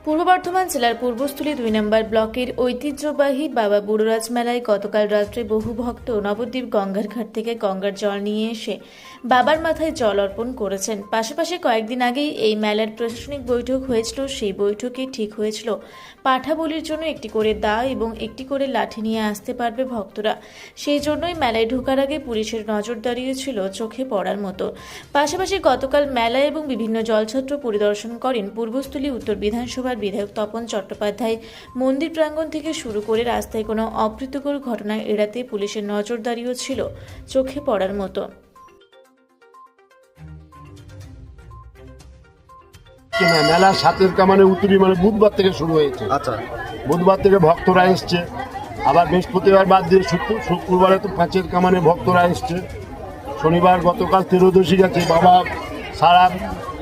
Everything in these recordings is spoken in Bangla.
পূর্ব বর্ধমান জেলার পূর্বস্থলী ২ নম্বর ব্লকের ঐতিহ্যবাহী বাবা বুড়োরাজ মেলায় গতকাল রাত্রে বহু ভক্ত নবদ্বীপ গঙ্গার ঘাট থেকে গঙ্গার জল নিয়ে এসে বাবার মাথায় জল অর্পণ করেছেন। পাশাপাশি কয়েকদিন আগেই এই মেলার প্রশাসনিক বৈঠক হয়েছিল। সেই বৈঠকে ঠিক হয়েছিল পাঠা বলির জন্য একটি করে দা এবং একটি করে লাঠি নিয়ে আসতে পারবে ভক্তরা। সেই জন্যই মেলায় ঢোকার আগে পুলিশের নজরদারিও ছিল চোখে পড়ার মতো। পাশাপাশি গতকাল মেলা এবং বিভিন্ন জলছত্র পরিদর্শন করেন পূর্বস্থলী উত্তর বিধানসভার বিধায়ক তপন চট্টোপাধ্যায়। মন্দির প্রাঙ্গণ থেকে শুরু করে রাস্তায় কোনো অপ্রীতিকর ঘটনা এড়াতে পুলিশের নজরদারিও ছিল চোখে পড়ার মতো। মেলা ৭-এর কামানে উত্তরি মানে বুধবার থেকে শুরু হয়েছে। আচ্ছা, বুধবার থেকে ভক্তরা এসছে, আবার বৃহস্পতিবার বাদ দিয়ে শুক্রবারে তো ৫-এর কামানে ভক্তরা এসছে। শনিবার গতকাল ত্রয়োদশী গেছে, বাবা সারা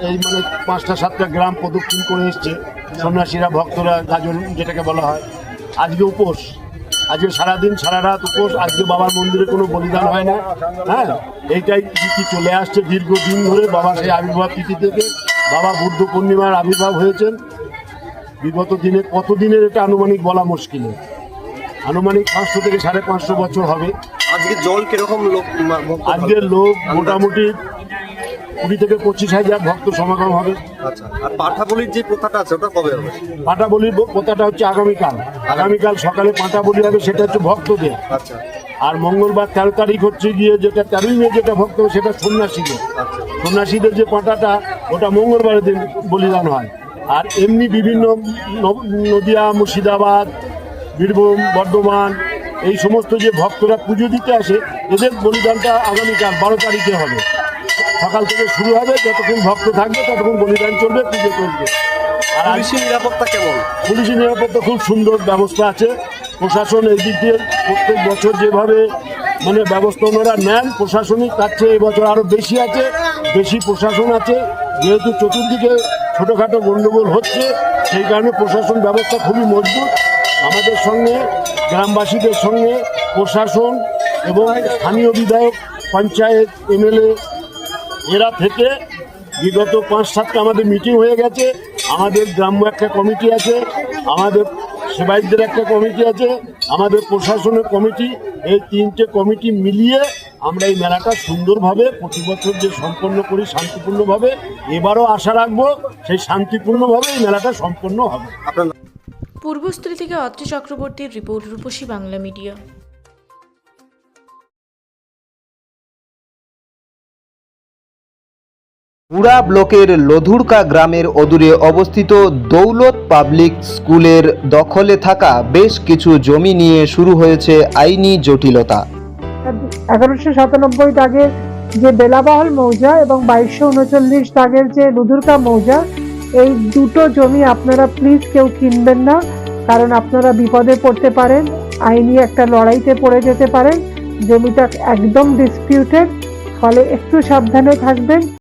এই মানে ৫টা-৭টা গ্রাম প্রদক্ষিণ করে এসছে। সন্ন্যাসীরা ভক্তরা গাজন যেটাকে বলা হয়। আজকে উপোস, আজকে সারাদিন সারা রাত উপোস। আজকে বাবার মন্দিরে কোনো বলিদান হয় না। হ্যাঁ, এইটাই রীতি চলে আসছে দীর্ঘদিন ধরে। বাবা সেই আবির্ভাব তিথি থেকে বাবা বুদ্ধ পূর্ণিমার আবির্ভাব হয়েছেন। বিগত দিনে কতদিনের এটা আনুমানিক বলা মুশকিল, আনুমানিক ৫০০ থেকে ৫৫০ বছর হবে। আজকে জল কিরকম লোক? আজকের লোক মোটামুটি ২০ থেকে ২৫,০০০ ভক্ত সমাগম হবে। আচ্ছা, আর পাঠা বলির যে প্রথাটা আছে ওটা কবে হবে? পাঁটা বলির প্রথাটা হচ্ছে আগামীকাল সকালে পাঁটা বলি হবে, সেটা হচ্ছে ভক্তদের। আচ্ছা, আর মঙ্গলবার ১৩ তারিখ হচ্ছে গিয়ে যেটা ১৩ই মে যেটা ভক্ত সেটা সন্ন্যাসীদের। আচ্ছা, সন্ন্যাসীদের যে পাঁটাটা ওটা মঙ্গলবারের দিন বলিদান হয়। আর এমনি বিভিন্ন নদিয়া, মুর্শিদাবাদ, বীরভূম, বর্ধমান এই সমস্ত যে ভক্তরা পুজো দিতে আসে এদের বলিদানটা আগামীকাল ১২ তারিখে হবে। সকাল থেকে শুরু হবে, যতক্ষণ ভক্ত থাকবে ততক্ষণ বলিদান চলবে, পুজো চলবে। আর পুলিশের নিরাপত্তা কেমন? পুলিশের নিরাপত্তা খুব সুন্দর ব্যবস্থা আছে। প্রশাসন এই দিক দিয়ে প্রত্যেক বছর যেভাবে মানে ব্যবস্থা ওনারা নেন, প্রশাসনিক তার চেয়ে এবছর আরও বেশি আছে, বেশি প্রশাসন আছে। যেহেতু চতুর্দিকে ছোটোখাটো গণ্ডগোল হচ্ছে, সেই কারণে প্রশাসন ব্যবস্থা খুবই মজবুত। আমাদের সঙ্গে গ্রামবাসীদের সঙ্গে প্রশাসন এবং স্থানীয় বিধায়ক, পঞ্চায়েত, এমএলএ এরা থেকে বিগত ৫-৭টা আমাদের মিটিং হয়ে গেছে। আমাদের গ্রাম্য একটা কমিটি আছে, আমাদের সেবায়তদের একটা কমিটি আছে, আমাদের প্রশাসনের কমিটি। এই ৩টে কমিটি মিলিয়ে আমরা এই মেলাটা সুন্দরভাবে প্রতি বছর যে সম্পন্ন করি শান্তিপূর্ণভাবে, এবারও আশা রাখবো সেই শান্তিপূর্ণভাবে এই মেলাটা সম্পন্ন হবে। পূর্বস্থলী থেকে অত্রি চক্রবর্তীর রিপোর্ট, রূপসী বাংলা মিডিয়া। পুরা ব্লকের লধুরকা গ্রামের অদূরে অবস্থিত দৌলত পাবলিক স্কুলের দখলে থাকা বেশ কিছু জমি নিয়ে শুরু হয়েছে আইনি জটিলতা। ১১৯৭ দাগের যে বেলাবহল মৌজা এবং ২২৩৯ দাগের যে লুধুরকা মৌজা, এই দুটো জমি আপনারা প্লিজ কেউ কিনবেন না, কারণ আপনারা বিপদে পড়তে পারেন, আইনি একটা লড়াইতে পড়ে যেতে পারেন। জমিটা একদম ডিসপিউটেড, ফলে একটু সাবধানে থাকবেন।